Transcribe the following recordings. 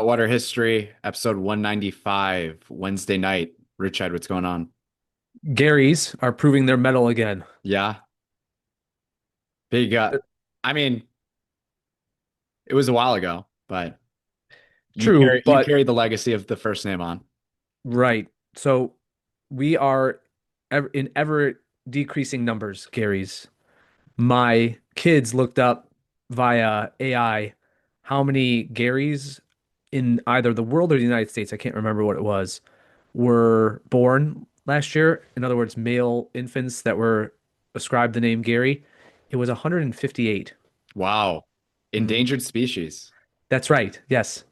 Saltwater History, episode 195, Wednesday night. Richard, what's going on? Garys are proving their mettle again. Yeah, big. I mean, it was a while ago, but you True, carry you but carry the legacy of the first name on. right. So we are in ever decreasing numbers, Garys. My kids looked up via AI how many Garys in either the world or the United States, I can't remember what it was, were born last year. In other words, male infants that were ascribed the name Gary. It was 158. Wow, Mhm. endangered species. That's right. Yes.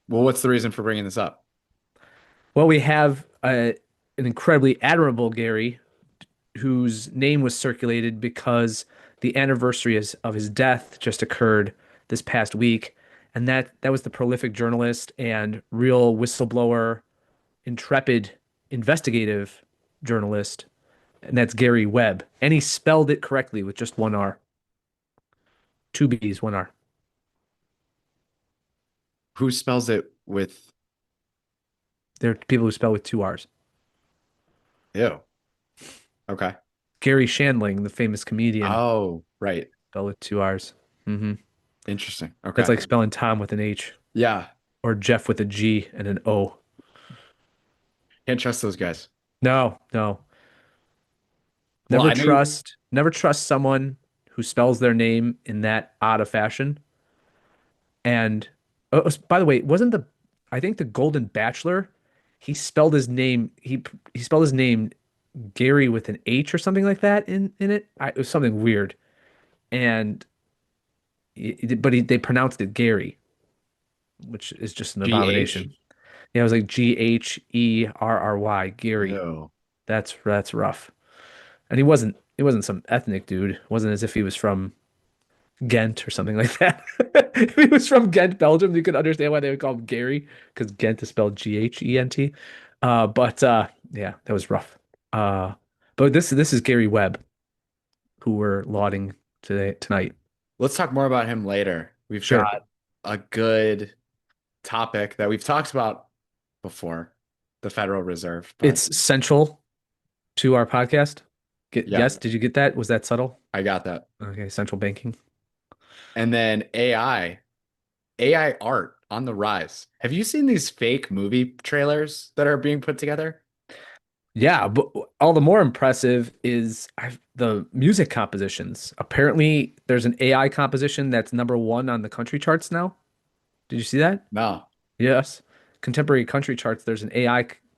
Well, what's the reason for bringing this up? Well, we have an incredibly admirable Gary whose name was circulated because the anniversary of his death just occurred this past week, and that was the prolific journalist and real whistleblower, intrepid, investigative journalist, and that's Gary Webb. And he spelled it correctly with just one R, two B's, one R. Who spells it with There are people who spell with two R's. ew? Okay. Gary Shandling, the famous comedian, Oh, right. spelled with two R's. hmm Interesting. That's Okay. like spelling Tom with an H Yeah, or Jeff with a G and an O. can't trust those guys. No, no. Well, I know you. Never trust someone who spells their name in that odd a fashion. And by the way, wasn't the I think the Golden Bachelor, he spelled his name Gary with an H or something like that in it. It was something weird. And they pronounced it Gary, which is just an GH? abomination. Yeah, it was like Gherry, Gary. Ew. That's rough. And he wasn't some ethnic dude. It wasn't as if he was from Ghent or something like that. If he was from Ghent, Belgium, you could understand why they would call him Gary, because Ghent is spelled Ghent. But yeah, that was rough. Uh, but this is Gary Webb, who we're lauding tonight. Let's talk more about him later. We've Sure. got a good topic that we've talked about before, the Federal Reserve, but It's central to our podcast. yeah, Yes, did you get that? Was that subtle? I got that. Okay, central banking. And then AI art on the rise. Have you seen these fake movie trailers that are being put together? Yeah, but all the more impressive is the music compositions. Apparently, there's an AI composition that's number one on the country charts now. Did you see that? No. Yes. Contemporary country charts, there's an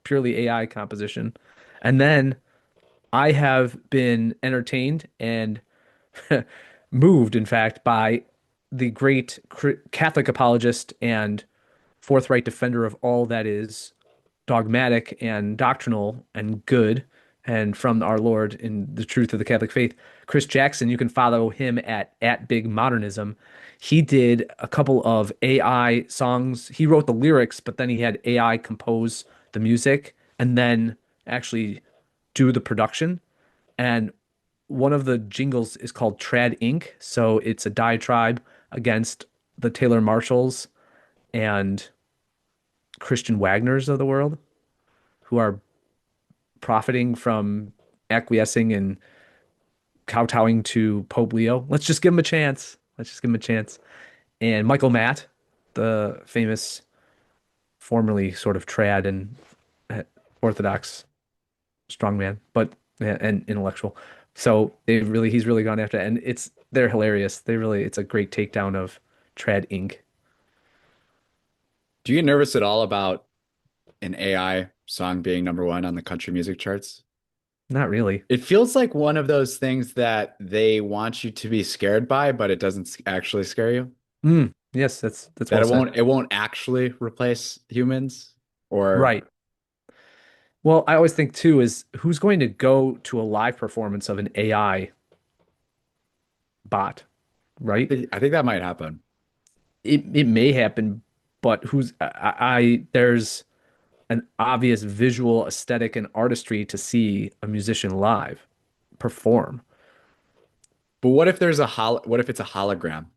purely AI composition. And then I have been entertained and moved, in fact, by the great Catholic apologist and forthright defender of all that is dogmatic and doctrinal and good and from our Lord in the truth of the Catholic faith. Chris Jackson, you can follow him at Big Modernism. He did a couple of AI songs. He wrote the lyrics, but then he had AI compose the music and then actually do the production. And one of the jingles is called Trad Inc. So it's a diatribe against the Taylor Marshalls and Christian Wagners of the world who are profiting from acquiescing and kowtowing to Pope Leo. Let's just give him a chance. Let's just give him a chance. And Michael Matt, the famous, formerly sort of trad and Orthodox strongman, but yeah, and intellectual. So he's really gone after it, and they're hilarious. It's a great takedown of Trad Inc. Do you get nervous at all about an AI song being number one on the country music charts? Not really. It feels like one of those things that they want you to be scared by, but it doesn't actually scare you. Yes, that's That well said. it won't actually replace humans or Right. Well, I always think too is who's going to go to a live performance of an AI bot, right? I think that might happen. It may happen, but there's an obvious visual aesthetic and artistry to see a musician live perform. But what if there's what if it's a hologram?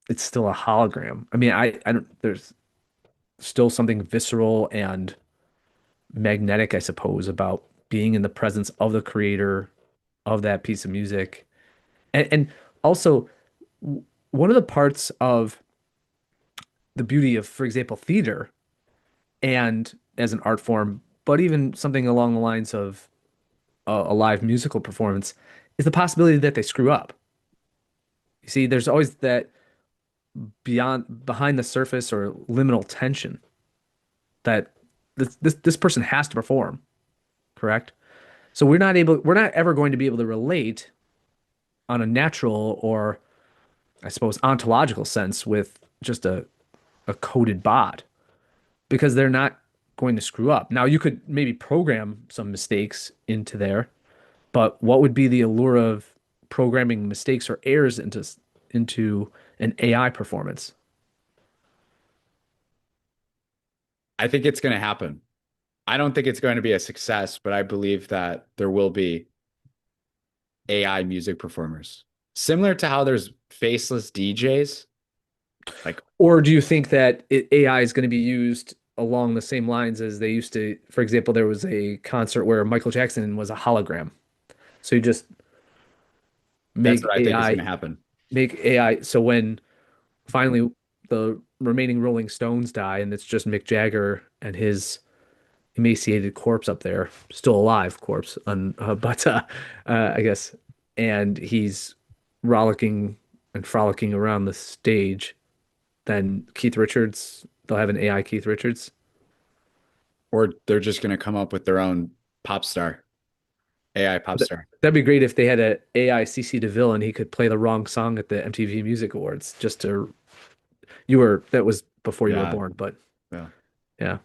it's still a hologram. I mean, I don't, there's still something visceral and magnetic, I suppose, about being in the presence of the creator of that piece of music. And also, one of the parts of the beauty of, for example, theater and as an art form, but even something along the lines of a live musical performance, is the possibility that they screw up. You see, there's always that behind the surface or liminal tension that this person has to perform, correct? So we're not ever going to be able to relate on a natural or I suppose ontological sense with just a coded bot because they're not going to screw up. Now you could maybe program some mistakes into there, but what would be the allure of programming mistakes or errors into an AI performance? I think it's going to happen. I don't think it's going to be a success, but I believe that there will be AI music performers. Similar to how there's faceless DJs. Like, Or do you think that AI is going to be used along the same lines as they used to? For example, there was a concert where Michael Jackson was a hologram. So you just that's make what I think is going AI, to happen. make AI. So when finally the remaining Rolling Stones die and it's just Mick Jagger and his emaciated corpse up there, still alive corpse, I guess, and he's rollicking and frolicking around the stage, then Keith Richards, they'll have an AI Keith Richards. Or they're just going to come up with their own pop star, AI pop star. That'd be great if they had a AI CC DeVille and he could play the wrong song at the MTV Music Awards just to that was before you were Yeah. born, but Yeah. yeah.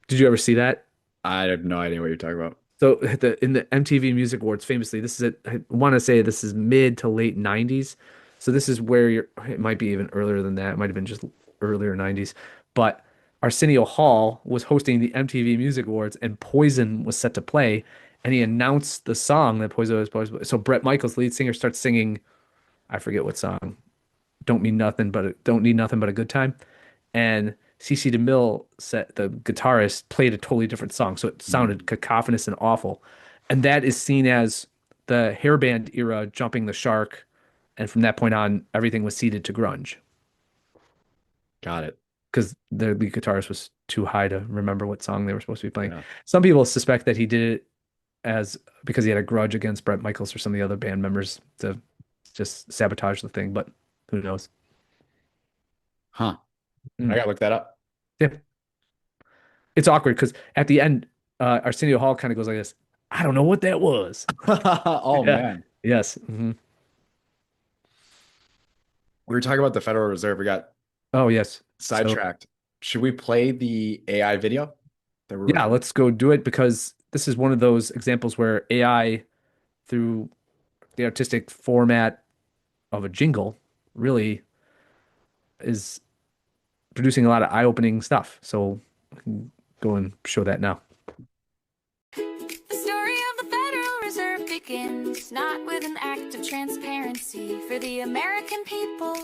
Did you ever see that? I have no idea what you're talking about. So in the MTV Music Awards, famously, I want to say this is mid to late 90s. So this is where it might be even earlier than that. It might have been just earlier 90s. But Arsenio Hall was hosting the MTV Music Awards and Poison was set to play. And he announced the song that Poison was supposed to. So Bret Michaels, lead singer, starts singing, I forget what song. Don't need nothing but a good time. And CC DeMille said the guitarist played a totally different song, so it sounded Mm, cacophonous and awful. And that is seen as the hairband era jumping the shark, and from that point on, everything was ceded to grunge got it. because the lead guitarist was too high to remember what song they were supposed to be playing. Yeah. Some people suspect that he did it as because he had a grudge against Bret Michaels or some of the other band members to just sabotage the thing, but who knows? Huh. I Mm. gotta look that up. Yeah. It's awkward because at the end, Arsenio Hall kind of goes like this. I don't know what that was. Oh Yeah. man. Yes. Hmm. We were talking about the Federal Reserve. We got Oh, yes. So sidetracked. Should we play the AI video that we're yeah, recording? let's go do it because this is one of those examples where AI, through the artistic format of a jingle, really is producing a lot of eye-opening stuff. So I can go and show that now. The story of the Federal Reserve begins not with an act of transparency for the American people,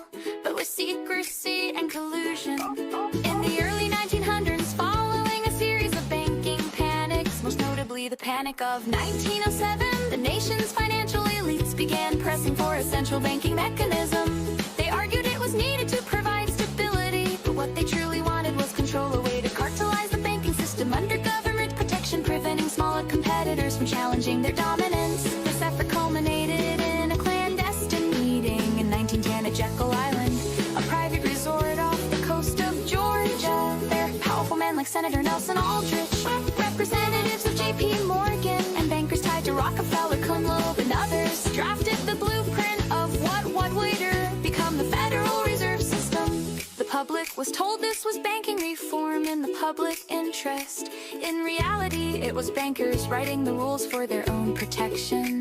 but with secrecy and collusion. In the early 1900s, following a series of banking panics, most notably the Panic of 1907, the nation's financial elites began pressing for a central banking mechanism. They argued it was needed to provide stability, but what they truly wanted was control, a way to cartelize the banking system under government protection, preventing smaller competitors from challenging their dominance. This effort culminated in a clandestine meeting in 1910 at Jekyll Island, a private resort off the coast of Georgia. There, powerful men like Senator Nelson Aldrich, representatives of J.P. Morgan, and bankers tied to Rockefeller, Kuhn, Loeb, and others drafted the blueprint of what would later become the Federal Reserve System. The public was told this was banking reform in the public interest. In reality, it was bankers writing the rules for their own protection.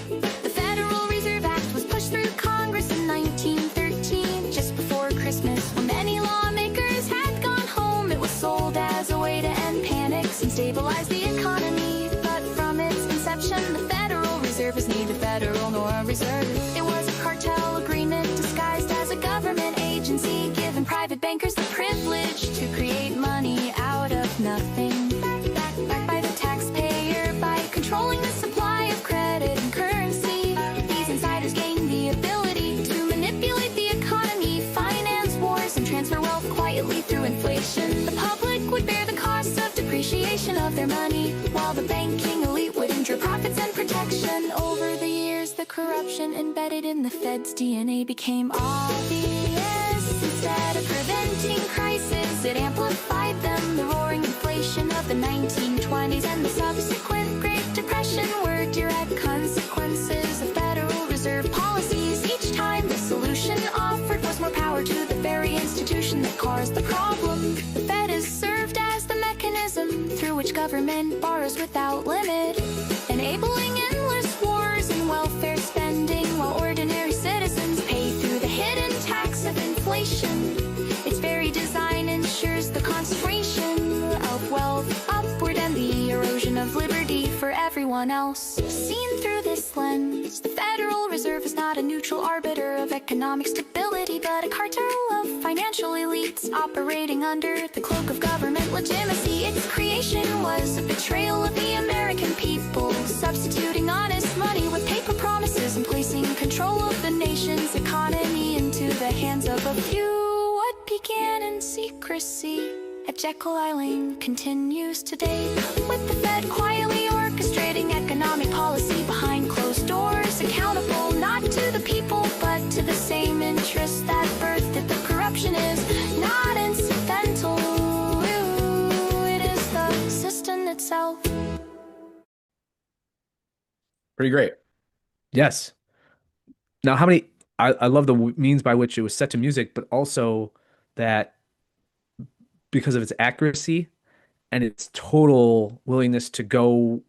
The Federal Reserve Act was pushed through Congress in 1913, just before Christmas. When many lawmakers had gone home, it was sold as a way to end panics and stabilize the economy. But from its inception, the Federal Reserve is neither federal nor reserve. It was a cartel agreement disguised as regulation of their money, while the banking elite would ensure profits and protection. Over the years, the corruption embedded in the Fed's DNA became obvious. Instead of preventing crises, it amplified them. The roaring inflation of the 1920s and the subsequent Great Depression were direct consequences of Federal Reserve policies. Each time the solution offered was more power to the very institution that caused the problem. The Fed has served as the mechanism through which government borrows without limit, enabling endless wars and welfare spending while ordinary citizens pay through the hidden tax of inflation. Its very design ensures the concentration of wealth upward and the erosion of liberty for everyone else. Seen through this lens, the Federal Reserve is not a neutral arbiter of economic stability, but a cartel of financial elites operating under the cloak of government legitimacy. Its creation was a betrayal of the American people, substituting honest money with paper promises and placing control of the nation's economy into the hands of a few. What began in secrecy at Jekyll Island continues today, with the Fed quietly orchestrating economic policy behind closed doors, accountable not to the people but to the same interests that birthed it. The corruption is not incidental, it is the system itself. Pretty great. Yes. Now, how many? I love the means by which it was set to music, but also that because of its accuracy and its total willingness to go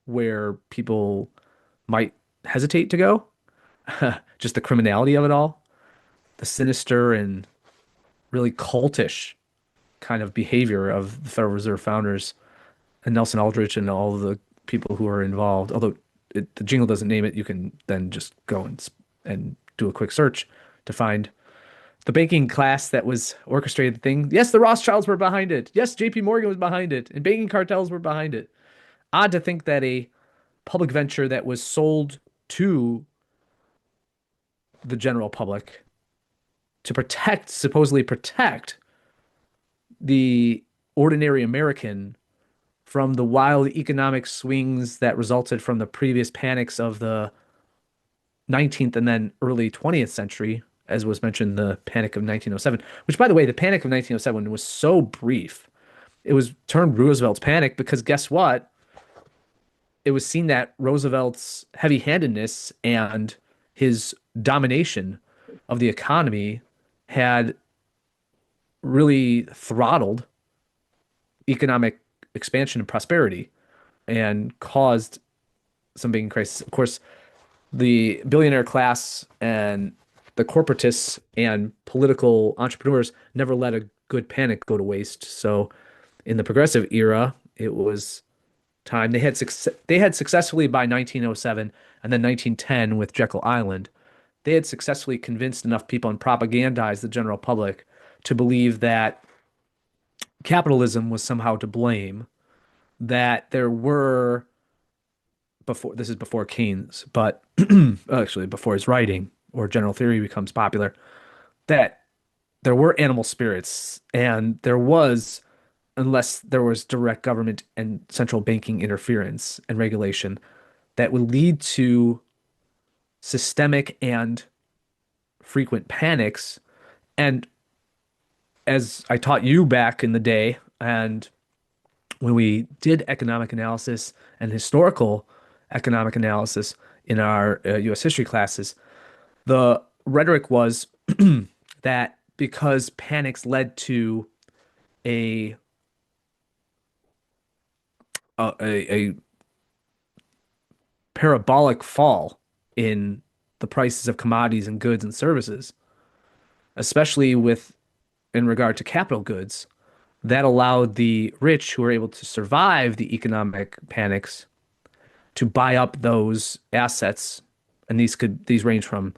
where people might hesitate to go, just the criminality of it all, the sinister and really cultish kind of behavior of the Federal Reserve founders and Nelson Aldrich and all of the people who are involved. Although the jingle doesn't name it, you can then just go and do a quick search to find the banking class that was orchestrated the thing. Yes, the Rothschilds were behind it. Yes, JP Morgan was behind it, and banking cartels were behind it. Odd to think that a public venture that was sold to the general public to supposedly protect the ordinary American from the wild economic swings that resulted from the previous panics of the 19th and then early 20th century, as was mentioned, the Panic of 1907, which, by the way, the Panic of 1907 was so brief. It was termed Roosevelt's Panic because guess what? It was seen that Roosevelt's heavy-handedness and his domination of the economy had really throttled economic expansion and prosperity and caused some banking crisis. Of course, the billionaire class and the corporatists and political entrepreneurs never let a good panic go to waste. So in the progressive era, it was time. They had successfully by 1907 and then 1910 with Jekyll Island, they had successfully convinced enough people and propagandized the general public to believe that capitalism was somehow to blame, that there were this is before Keynes, but actually before his writing or general theory becomes popular, that there were animal spirits and there was, unless there was direct government and central banking interference and regulation, that would lead to systemic and frequent panics. And as I taught you back in the day, and when we did economic analysis and historical economic analysis in our U.S. history classes, the rhetoric was that because panics led to a parabolic fall in the prices of commodities and goods and services, especially in regard to capital goods, that allowed the rich who were able to survive the economic panics to buy up those assets. And these range from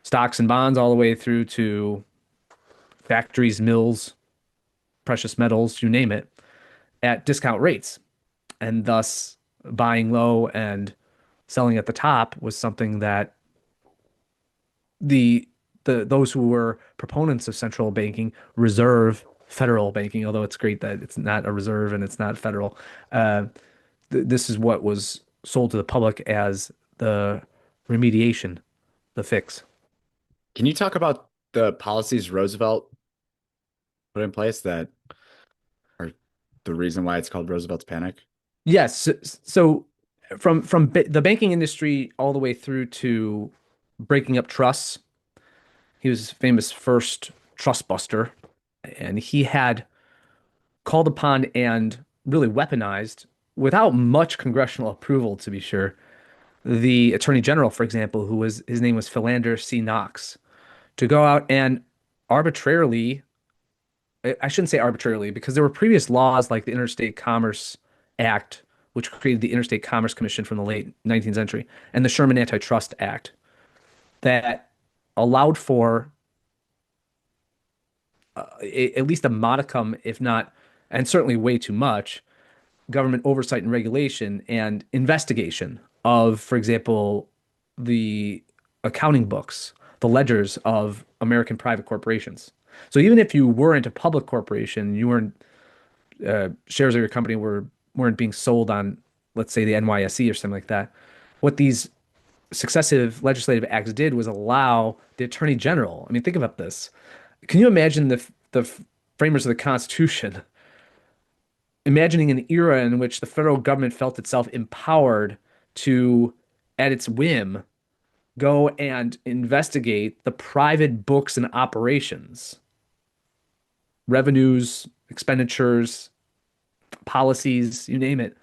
stocks and bonds all the way through to factories, mills, precious metals, you name it, at discount rates. And thus buying low and selling at the top was something that those who were proponents of central banking, reserve, federal banking, although it's great that it's not a reserve and it's not federal. Uh, this is what was sold to the public as the remediation, the fix. Can you talk about the policies Roosevelt put in place that are the reason why it's called Roosevelt's Panic? Yes. So from the banking industry all the way through to breaking up trusts, he was famous first trust buster, and he had called upon and really weaponized, without much congressional approval, to be sure, the attorney general, for example, who was his name was Philander C. Knox, to go out and arbitrarily, I shouldn't say arbitrarily, because there were previous laws like the Interstate Commerce Act, which created the Interstate Commerce Commission from the late 19th century, and the Sherman Antitrust Act that allowed for at least a modicum, if not, and certainly way too much, government oversight and regulation and investigation of, for example, the accounting books, the ledgers of American private corporations. So even if you weren't a public corporation, you weren't shares of your company weren't being sold on, let's say, the NYSE or something like that. What these successive legislative acts did was allow the attorney general. I mean, think about this. Can you imagine the framers of the Constitution imagining an era in which the federal government felt itself empowered to, at its whim, go and investigate the private books and operations, revenues, expenditures, policies, you name it,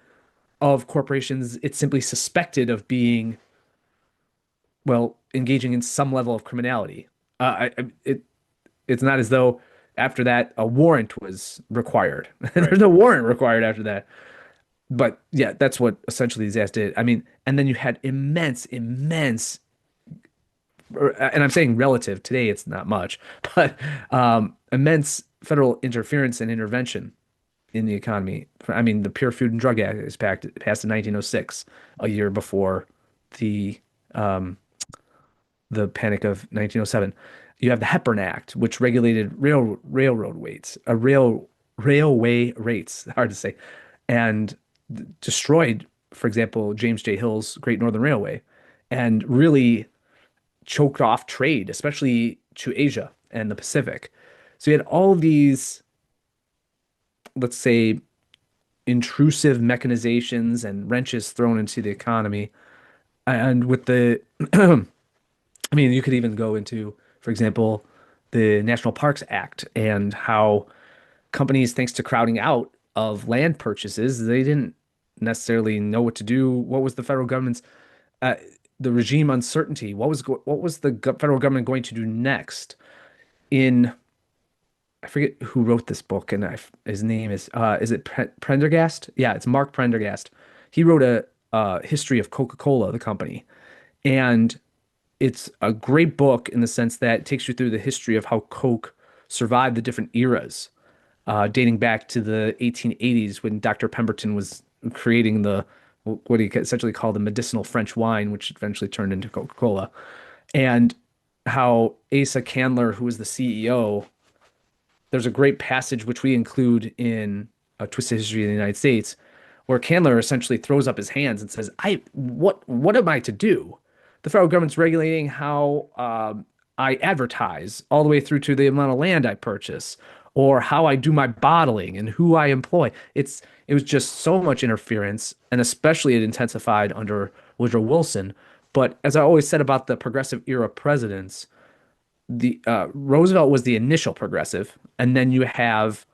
of corporations it's simply suspected of being, well, engaging in some level of criminality. It's not as though after that a warrant was required. Right. There's no warrant required after that. But yeah, that's what essentially these acts did. I mean, and then you had immense, and I'm saying relative, today it's not much, but immense federal interference and intervention in the economy. I mean, the Pure Food and Drug Act is passed in 1906, a year before the um, the Panic of 1907. You have the Hepburn Act, which regulated railroad weights, railway rates, hard to say, and destroyed, for example, James J. Hill's Great Northern Railway, and really choked off trade, especially to Asia and the Pacific. So you had all these, let's say, intrusive mechanizations and wrenches thrown into the economy. And with the, I mean, you could even go into, for example, the National Parks Act and how companies, thanks to crowding out of land purchases, they didn't necessarily know what to do. What was the federal government's uh, the regime uncertainty? What was the federal government going to do next? In I forget who wrote this book, and his name is it Prendergast? Yeah, it's Mark Prendergast. He wrote a history of Coca-Cola, the company, and it's a great book in the sense that it takes you through the history of how Coke survived the different eras, dating back to the 1880s when Dr. Pemberton was creating what he essentially called the medicinal French wine, which eventually turned into Coca-Cola, and how Asa Candler, who was the CEO, there's a great passage which we include in A Twisted History of the United States, where Candler essentially throws up his hands and says, what am I to do? The federal government's regulating how I advertise, all the way through to the amount of land I purchase, or how I do my bottling and who I employ. It was just so much interference, and especially it intensified under Woodrow Wilson. But as I always said about the progressive era presidents, the Roosevelt was the initial progressive, and then you have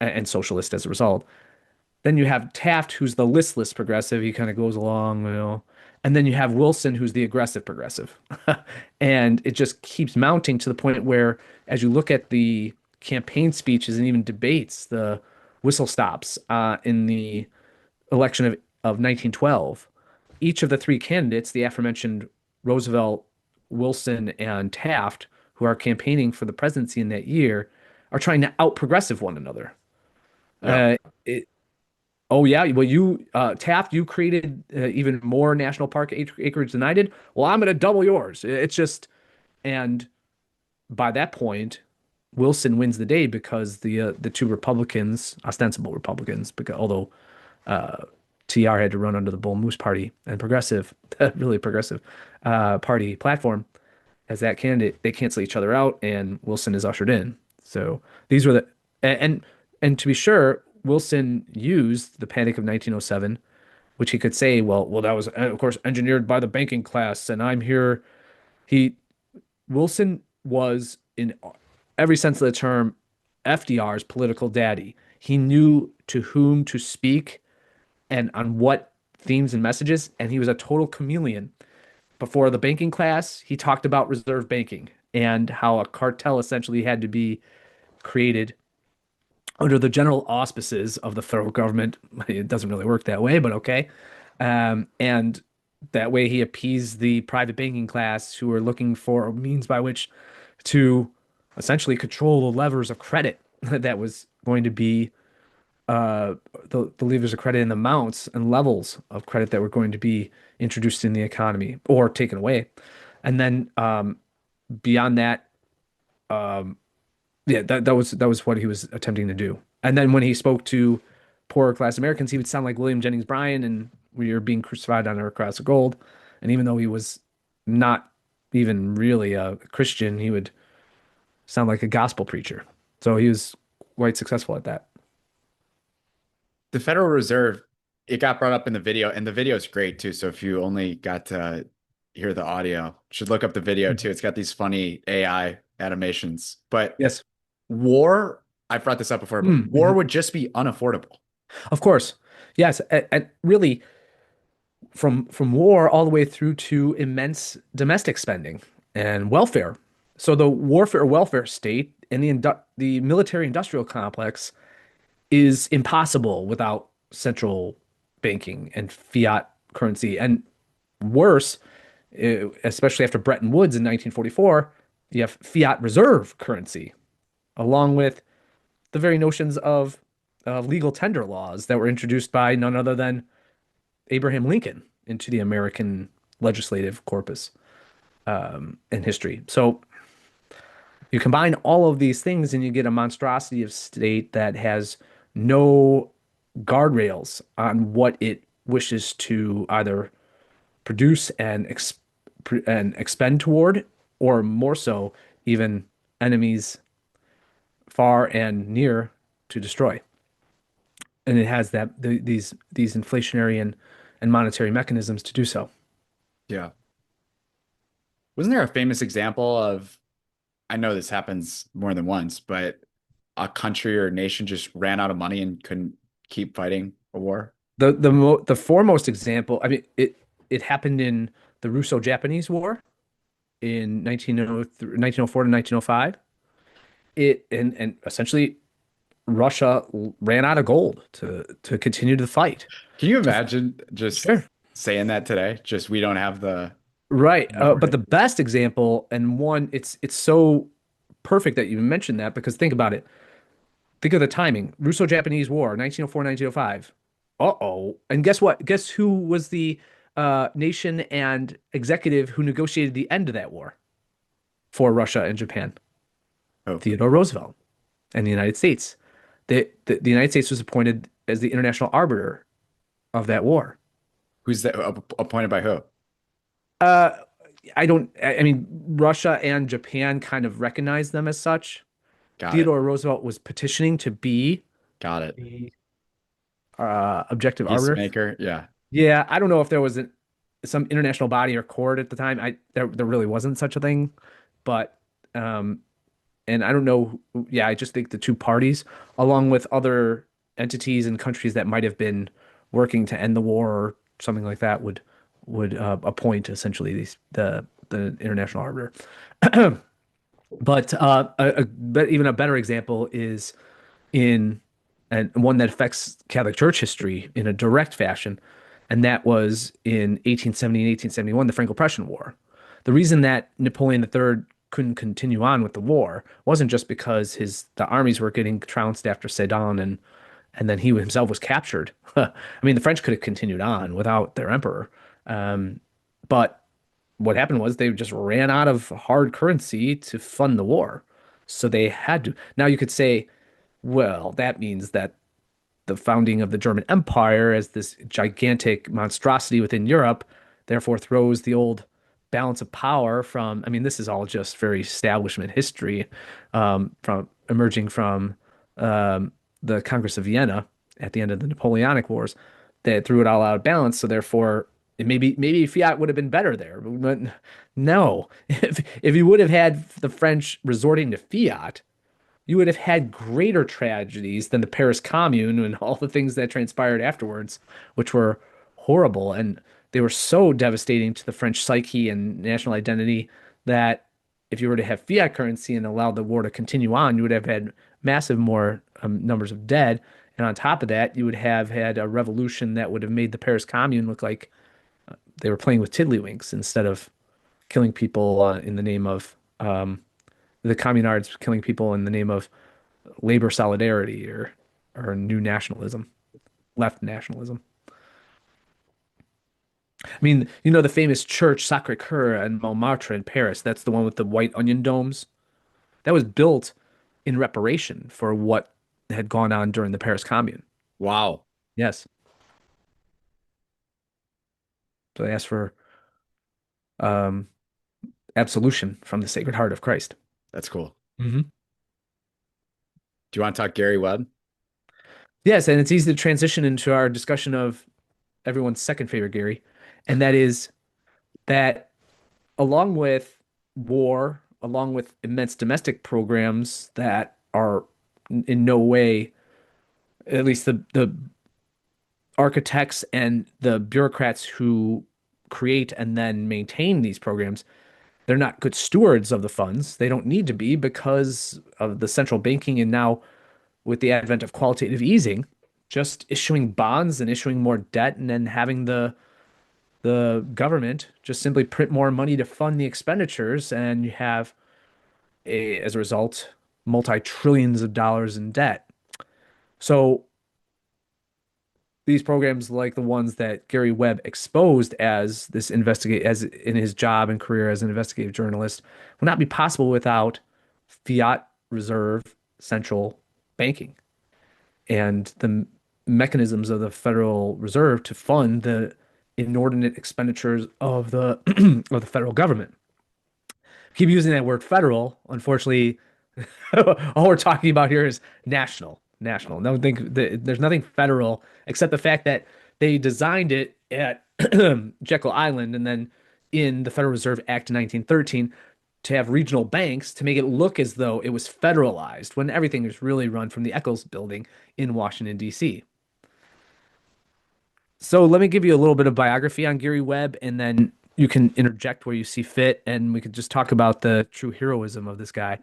and socialist as a result. Then you have Taft, who's the listless progressive. He kind of goes along, and then you have Wilson, who's the aggressive progressive. And it just keeps mounting to the point where, as you look at the campaign speeches and even debates, the whistle stops in the election of 1912, each of the three candidates, the aforementioned Roosevelt, Wilson, and Taft, who are campaigning for the presidency in that year, are trying to out-progressive one another. Yeah. Oh yeah, well you Taft, you created even more national park acreage than I did. Well, I'm going to double yours. It's just, and by that point, Wilson wins the day because the two Republicans, ostensible Republicans, because although TR had to run under the Bull Moose Party and progressive, really progressive party platform as that candidate, they cancel each other out, and Wilson is ushered in. So these were the and to be sure, Wilson used the Panic of 1907, which he could say, well, that was of course engineered by the banking class, and I'm here. He Wilson was in every sense of the term FDR's political daddy. He knew to whom to speak and on what themes and messages, and he was a total chameleon. Before the banking class, he talked about reserve banking and how a cartel essentially had to be created under the general auspices of the federal government. It doesn't really work that way, but okay. And that way he appeased the private banking class who were looking for a means by which to essentially control the levers of credit that was going to be the levers of credit and the amounts and levels of credit that were going to be introduced in the economy or taken away. And then beyond that, yeah, that was what he was attempting to do. And then when he spoke to poorer class Americans, he would sound like William Jennings Bryan and we are being crucified on a cross of gold. And even though he was not even really a Christian, he would sound like a gospel preacher. So he was quite successful at that. The Federal Reserve, it got brought up in the video, and the video is great too. So if you only got to hear the audio, you should look up the video too. It's got these funny AI animations. But Yes. war, I've brought this up before, but war would just be unaffordable. Of course. Yes. And really, from war all the way through to immense domestic spending and welfare. So the warfare welfare state and the military industrial complex is impossible without central banking and fiat currency. And worse, especially after Bretton Woods in 1944, you have fiat reserve currency, along with the very notions of legal tender laws that were introduced by none other than Abraham Lincoln into the American legislative corpus in history. So you combine all of these things and you get a monstrosity of state that has no guardrails on what it wishes to either produce and expend toward, or more so, even enemies far and near to destroy. And it has these inflationary and monetary mechanisms to do so. Yeah. Wasn't there a famous example of, I know this happens more than once, but a country or nation just ran out of money and couldn't keep fighting a war? The foremost example, I mean, it happened in the Russo-Japanese War in 1904 to 1905. And essentially Russia ran out of gold to continue the fight. Can you imagine just Sure. saying that today? Just we don't have the Right. But the best example, and one, it's so perfect that you mentioned that, because think about it. Think of the timing. Russo-Japanese War, 1904, 1905. Uh-oh. And guess what? Guess who was the nation and executive who negotiated the end of that war for Russia and Japan? Oh. Theodore Roosevelt and the United States. The United States was appointed as the international arbiter of that war. Who's that appointed by who? I mean, Russia and Japan kind of recognized them as such. Got Theodore Roosevelt was petitioning to be Got it. the objective arbiter. Peacemaker. Yeah. Yeah, I don't know if there was some international body or court at the time. There really wasn't such a thing, but and I don't know. Yeah, I just think the two parties, along with other entities and countries that might have been working to end the war or something like that, would appoint essentially the international arbiter. But even a better example is and one that affects Catholic Church history in a direct fashion, and that was in 1870 and 1871, the Franco-Prussian War. The reason that Napoleon III couldn't continue on with the war wasn't just because the armies were getting trounced after Sedan and then he himself was captured. I mean, the French could have continued on without their emperor. But what happened was they just ran out of hard currency to fund the war. So they had to. Now you could say, well, that means that the founding of the German Empire as this gigantic monstrosity within Europe, therefore throws the old balance of power from, I mean, this is all just very establishment history, from emerging from the Congress of Vienna at the end of the Napoleonic Wars that threw it all out of balance. So therefore, maybe fiat would have been better there, but no. If you would have had the French resorting to fiat, you would have had greater tragedies than the Paris Commune and all the things that transpired afterwards, which were horrible. And they were so devastating to the French psyche and national identity that if you were to have fiat currency and allowed the war to continue on, you would have had massive more numbers of dead. And on top of that, you would have had a revolution that would have made the Paris Commune look like they were playing with tiddlywinks instead of killing people in the name of the communards killing people in the name of labor solidarity or new nationalism, left nationalism. I mean, you know the famous church Sacré-Cœur in Montmartre in Paris. That's the one with the white onion domes. That was built in reparation for what had gone on during the Paris Commune. Wow. Yes. So they asked for um, absolution from the Sacred Heart of Christ. That's cool. Hmm. Do you want to talk Gary Webb? Yes, and it's easy to transition into our discussion of everyone's second favorite Gary, and that is that along with war, along with immense domestic programs that are in no way, at least the architects and the bureaucrats who create and then maintain these programs, they're not good stewards of the funds. They don't need to be because of the central banking and now with the advent of qualitative easing, just issuing bonds and issuing more debt and then having the government just simply print more money to fund the expenditures, and you have as a result multi-trillions of dollars in debt. So these programs like the ones that Gary Webb exposed as this investigate as in his job and career as an investigative journalist would not be possible without fiat reserve central banking and the mechanisms of the Federal Reserve to fund the inordinate expenditures of the of the federal government. Keep using that word federal. Unfortunately, all we're talking about here is national. National. No, think there's nothing federal except the fact that they designed it at Jekyll Island and then in the Federal Reserve Act of 1913 to have regional banks to make it look as though it was federalized when everything is really run from the Eccles building in Washington, D.C. So let me give you a little bit of biography on Gary Webb, and then you can interject where you see fit, and we could just talk about the true heroism of this guy.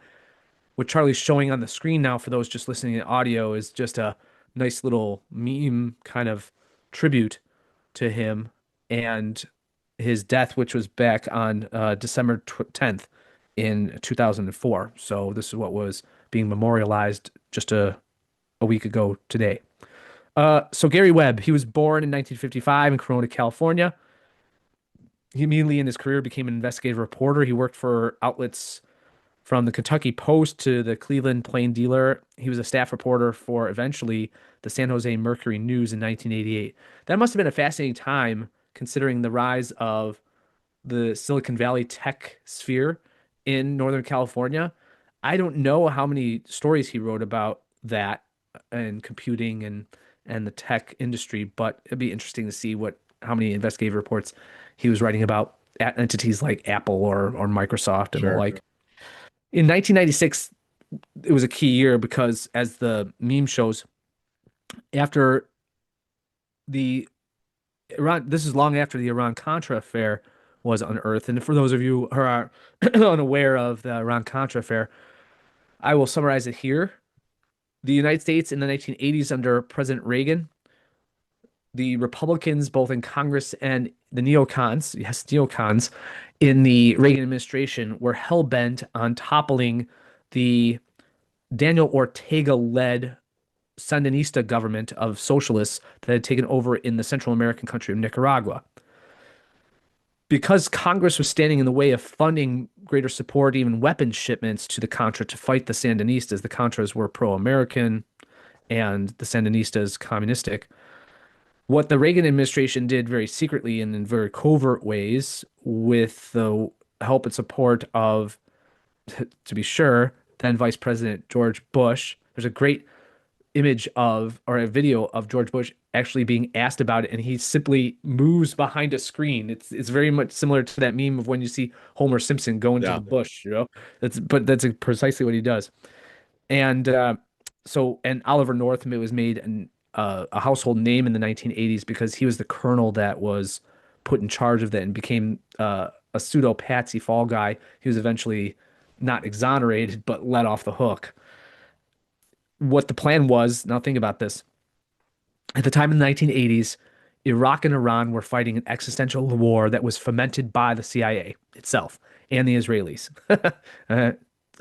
What Charlie's showing on the screen now for those just listening to audio is just a nice little meme kind of tribute to him and his death, which was back on December 10th in 2004. So this is what was being memorialized just a week ago today. So Gary Webb, he was born in 1955 in Corona, California. He immediately in his career became an investigative reporter. He worked for outlets from the Kentucky Post to the Cleveland Plain Dealer. He was a staff reporter for eventually the San Jose Mercury News in 1988. That must have been a fascinating time considering the rise of the Silicon Valley tech sphere in Northern California. I don't know how many stories he wrote about that and computing and the tech industry, but it'd be interesting to see how many investigative reports he was writing about entities like Apple or Microsoft and the Sure. like. In 1996, it was a key year because, as the meme shows, after the this is long after the Iran-Contra affair was unearthed. And for those of you who are unaware of the Iran-Contra affair, I will summarize it here. The United States in the 1980s under President Reagan, the Republicans, both in Congress and the neocons, yes, neocons in the Reagan administration were hell-bent on toppling the Daniel Ortega-led Sandinista government of socialists that had taken over in the Central American country of Nicaragua. because Congress was standing in the way of funding greater support, even weapons shipments to the Contra to fight the Sandinistas. The Contras were pro-American and the Sandinistas communistic. What the Reagan administration did very secretly and in very covert ways, with the help and support of, to be sure, then Vice President George Bush. There's a great image of, or a video of George Bush actually being asked about it, and he simply moves behind a screen. It's very much similar to that meme of when you see Homer Simpson go into Yeah. the bush, you know. That's precisely what he does. And and Oliver North was made a household name in the 1980s because he was the colonel that was put in charge of that and became a pseudo patsy fall guy. He was eventually not exonerated but let off the hook. What the plan was, now think about this. At the time in the 1980s, Iraq and Iran were fighting an existential war that was fomented by the CIA itself and the Israelis. uh,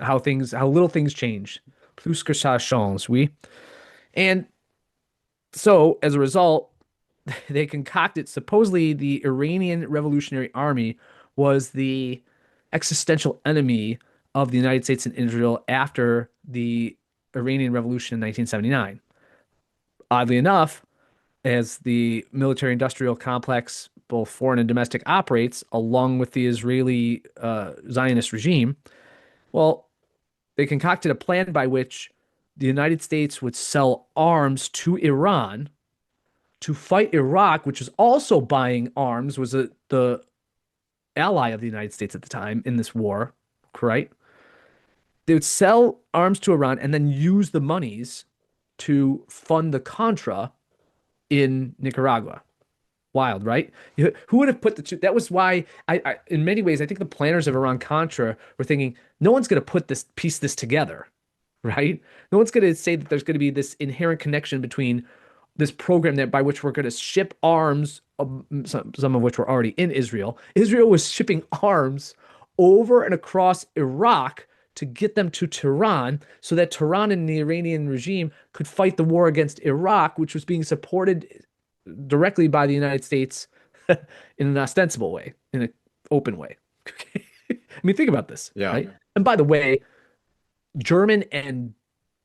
how little things change. Plus que ça change, oui. And so, as a result, they concocted, supposedly the Iranian Revolutionary Army was the existential enemy of the United States and Israel after the Iranian Revolution in 1979. Oddly enough, as the military industrial complex, both foreign and domestic, operates along with the Israeli Zionist regime, well, they concocted a plan by which the United States would sell arms to Iran to fight Iraq, which was also buying arms, was the ally of the United States at the time in this war, right? They would sell arms to Iran and then use the monies to fund the Contra in Nicaragua. Wild, right? Who would have put the two? That was why in many ways, I think the planners of Iran-Contra were thinking, no one's going to piece this together, right? No one's going to say that there's going to be this inherent connection between this program that by which we're going to ship arms, some of which were already in Israel. Israel was shipping arms over and across Iraq to get them to Tehran so that Tehran and the Iranian regime could fight the war against Iraq, which was being supported directly by the United States in an ostensible way, in an open way. I mean, think about this, Yeah. right? And by the way, German and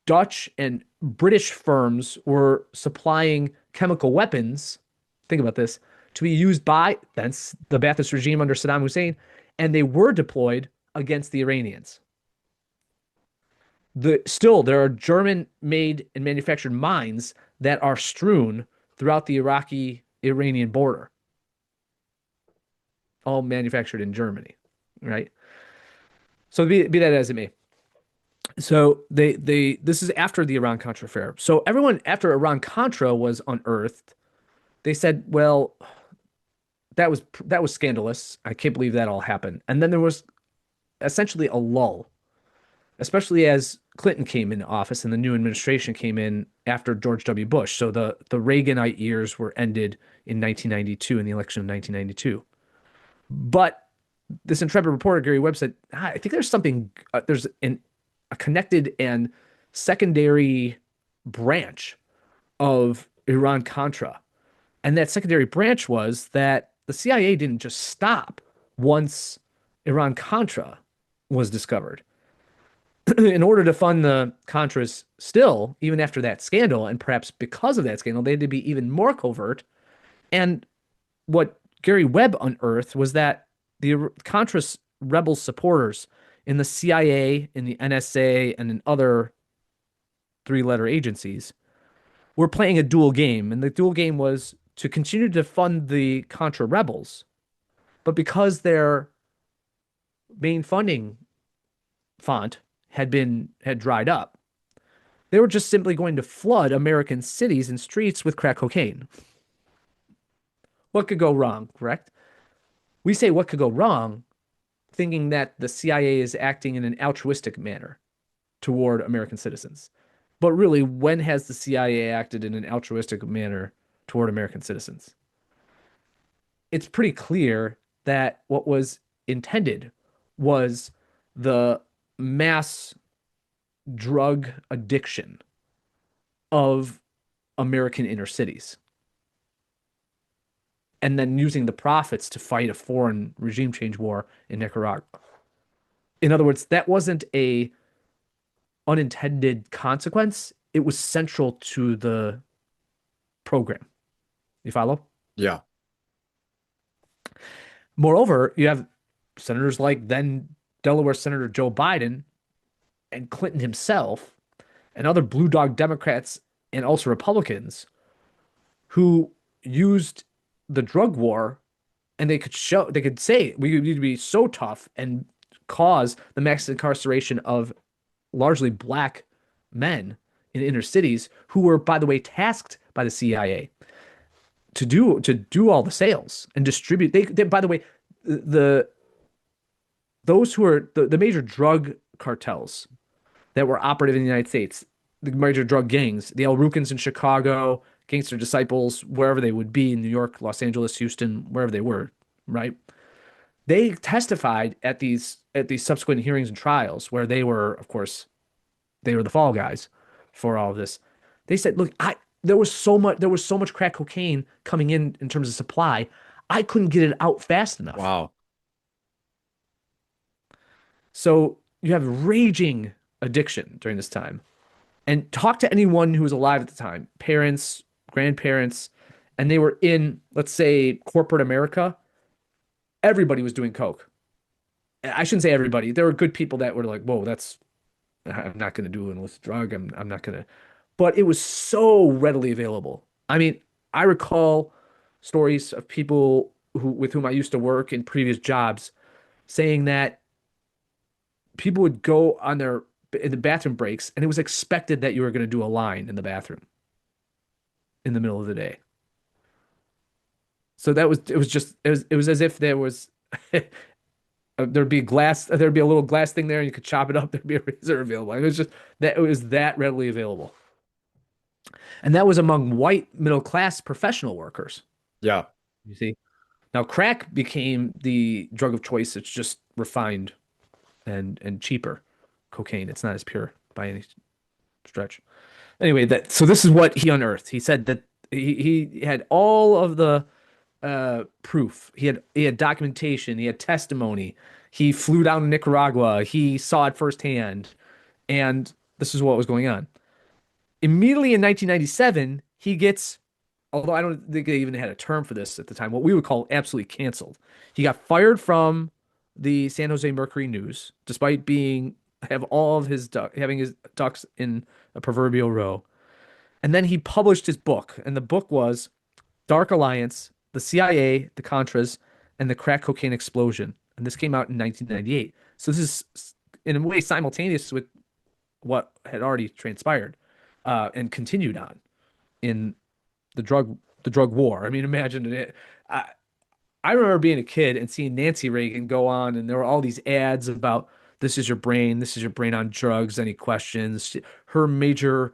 Dutch and British firms were supplying chemical weapons, think about this, to be used by thence the Ba'athist regime under Saddam Hussein, and they were deployed against the Iranians. Still, there are German-made and manufactured mines that are strewn throughout the Iraqi-Iranian border, all manufactured in Germany, right? So be that as it may. So this is after the Iran-Contra affair. So everyone after Iran-Contra was unearthed, they said, well, that was scandalous. I can't believe that all happened. And then there was essentially a lull, especially as Clinton came into office and the new administration came in after George W. Bush. So the Reaganite years were ended in 1992 in the election of 1992. But this intrepid reporter, Gary Webb, said, I think there's something, there's a connected and secondary branch of Iran-Contra. And that secondary branch was that the CIA didn't just stop once Iran-Contra was discovered. In order to fund the Contras still, even after that scandal, and perhaps because of that scandal, they had to be even more covert. And what Gary Webb unearthed was that the Contras rebel supporters in the CIA, in the NSA, and in other three-letter agencies were playing a dual game. And the dual game was to continue to fund the Contra rebels, but because their main funding font had dried up, they were just simply going to flood American cities and streets with crack cocaine. What could go wrong, correct? We say what could go wrong, thinking that the CIA is acting in an altruistic manner toward American citizens. But really, when has the CIA acted in an altruistic manner toward American citizens? It's pretty clear that what was intended was the mass drug addiction of American inner cities. and then using the profits to fight a foreign regime change war in Nicaragua. In other words, that wasn't a unintended consequence. It was central to the program. You follow? Yeah. Moreover, you have senators like then Delaware Senator Joe Biden and Clinton himself and other blue dog Democrats and also Republicans who used the drug war, and they could say we need to be so tough and cause the mass incarceration of largely black men in inner cities who were, by the way, tasked by the CIA to do all the sales and distribute. They by the way, the those who are the major drug cartels that were operative in the United States, the major drug gangs, the El Rukns in Chicago, Gangster Disciples, wherever they would be in New York, Los Angeles, Houston, wherever they were, right? They testified at these subsequent hearings and trials where they were, of course, they were the fall guys for all of this. They said, "Look, I there was so much crack cocaine coming in terms of supply, I couldn't get it out fast enough." Wow. So you have raging addiction during this time. And talk to anyone who was alive at the time, parents, grandparents, and they were in, let's say, corporate America. Everybody was doing coke. I shouldn't say everybody. There were good people that were like, "Whoa, I'm not going to do an illicit drug. I'm not going to." But it was so readily available. I mean, I recall stories of people with whom I used to work in previous jobs saying that people would go on their in the bathroom breaks, and it was expected that you were going to do a line in the bathroom in the middle of the day. So it was as if there was there'd be a little glass thing there, and you could chop it up. There'd be a razor available. It was that readily available, and that was among white middle class professional workers. Yeah. You see, now crack became the drug of choice. It's just refined and cheaper. Cocaine. It's not as pure by any stretch. Anyway, that so this is what he unearthed. He said that he had all of the proof. He had documentation. He had testimony. He flew down to Nicaragua. He saw it firsthand, and this is what was going on. Immediately in 1997, he gets, although I don't think they even had a term for this at the time, what we would call absolutely canceled. He got fired from the San Jose Mercury News, despite have all of having his ducks in a proverbial row. And then he published his book, and the book was Dark Alliance, the CIA, the Contras, and the Crack Cocaine Explosion. And this came out in 1998. So this is in a way simultaneous with what had already transpired and continued on in the drug war. I mean, imagine it. I remember being a kid and seeing Nancy Reagan go on, and there were all these ads about this is your brain on drugs, any questions? Her major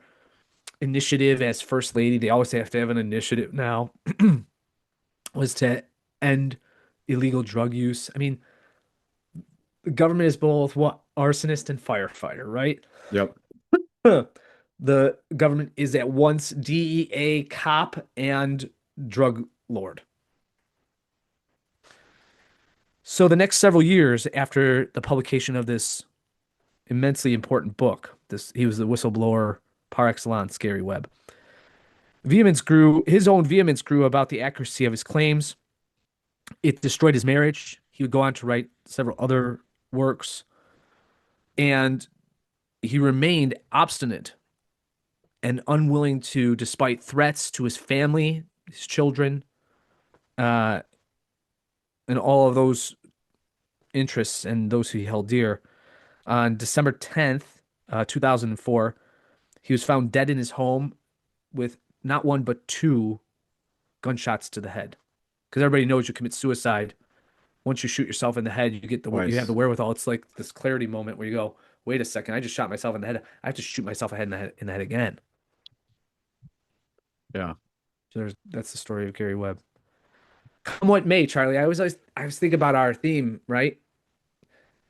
initiative as first lady, they always have to have an initiative now, was to end illegal drug use. I mean, the government is both what? Arsonist and firefighter, right? Yep. The government is at once DEA cop and drug lord. So the next several years after the publication of this immensely important book, he was the whistleblower par excellence, Gary Webb. His own vehemence grew about the accuracy of his claims. It destroyed his marriage. He would go on to write several other works, and he remained obstinate and unwilling to, despite threats to his family, his children, and all of those interests and those who he held dear. On December 10th, 2004, he was found dead in his home with not one but two gunshots to the head. Because everybody knows you commit suicide. Once you shoot yourself in the head, you have the wherewithal. It's like this clarity moment where you go, wait a second, I just shot myself in the head. I have to shoot myself in the head again. Yeah. So that's the story of Gary Webb. Come what may, Charlie. I was thinking about our theme, right?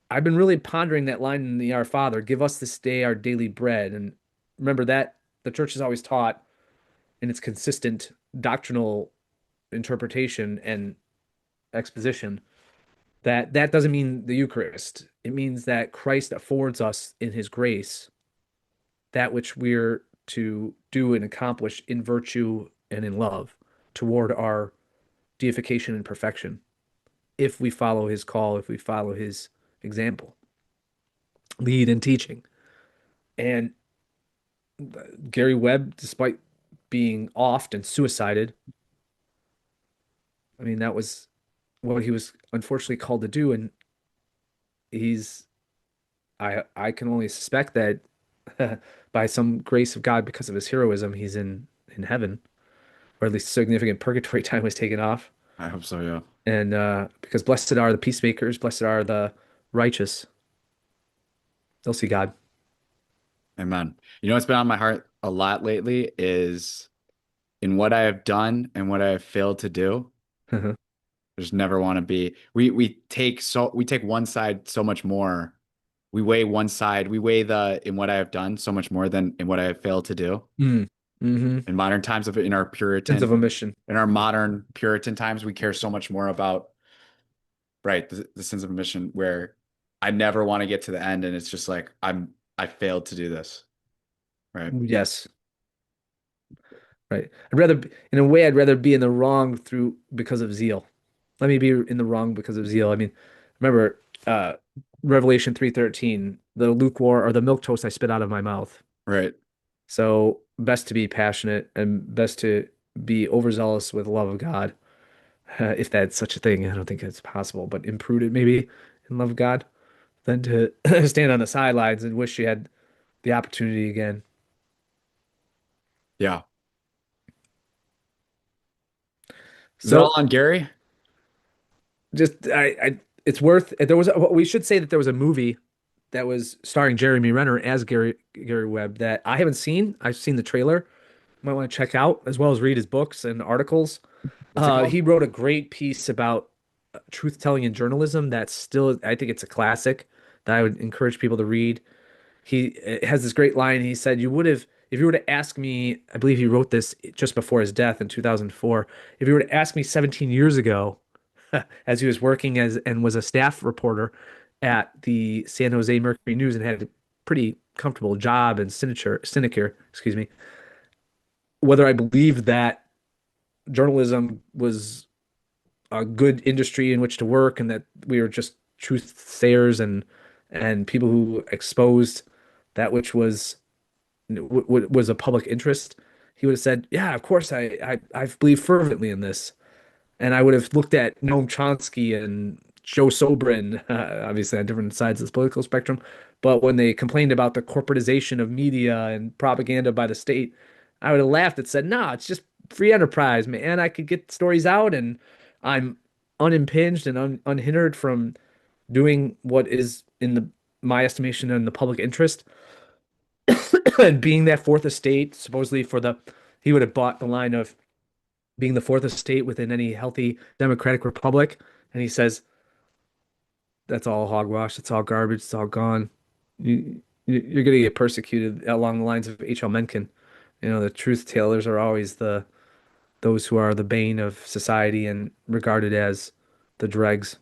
I've been really pondering that line in the Our Father, give us this day our daily bread. And remember that the church has always taught in its consistent doctrinal interpretation and exposition, that doesn't mean the Eucharist. It means that Christ affords us in his grace that which we're to do and accomplish in virtue and in love toward our deification and perfection if we follow his call, if we follow his example, lead in teaching. And Gary Webb, despite being offed and suicided, I mean, that was what he was unfortunately called to do. And he's, I can only suspect that by some grace of God, because of his heroism, he's in heaven, or at least significant purgatory time was taken off. I hope so, yeah. And because blessed are the peacemakers, blessed are the righteous, they'll see God. Amen. You know what's been on my heart a lot lately is in what I have done and what I have failed to do. There's never want to be. We take one side so much more. We weigh one side. We weigh the in what I have done so much more than in what I have failed to do. Mm-hmm. In modern times in our Sense of omission. in our modern Puritan times, we care so much more about the sense of omission where I never want to get to the end and it's just like I failed to do this. Right. Yes. Right. In a way, I'd rather be in the wrong because of zeal. Let me be in the wrong because of zeal. I mean, remember, Revelation 3:13, the lukewarm or the milk toast I spit out of my mouth. Right. So best to be passionate and best to be overzealous with love of God, if that's such a thing. I don't think it's possible, but imprudent maybe in love of God, than to stand on the sidelines and wish you had the opportunity again. Yeah. Is it So all on Gary? just it's worth we should say that there was a movie that was starring Jeremy Renner as Gary Webb that I haven't seen. I've seen the trailer. Might want to check out as well as read his books and articles. What's it called? He wrote a great piece about truth telling in journalism. That's still, I think it's a classic that I would encourage people to read. He has this great line. He said, if you were to ask me, I believe he wrote this just before his death in 2004. If you were to ask me 17 years ago, as he was working and was a staff reporter at the San Jose Mercury News and had a pretty comfortable job and sinecure, excuse me, whether I believed that journalism was a good industry in which to work and that we were just truth sayers and people who exposed that which was a public interest, he would have said, "Yeah, of course, I believe fervently in this." And I would have looked at Noam Chomsky and Joe Sobran, obviously on different sides of the political spectrum. But when they complained about the corporatization of media and propaganda by the state, I would have laughed and said, "No, it's just free enterprise, man. I could get stories out, and I'm unimpinged and unhindered from doing what is in my estimation in the public interest." And being that fourth estate, supposedly he would have bought the line of being the fourth estate within any healthy democratic republic. And he says, that's all hogwash. It's all garbage. It's all gone. You're going to get persecuted along the lines of H.L. Mencken. You know, the truth tellers are always those who are the bane of society and regarded as the dregs.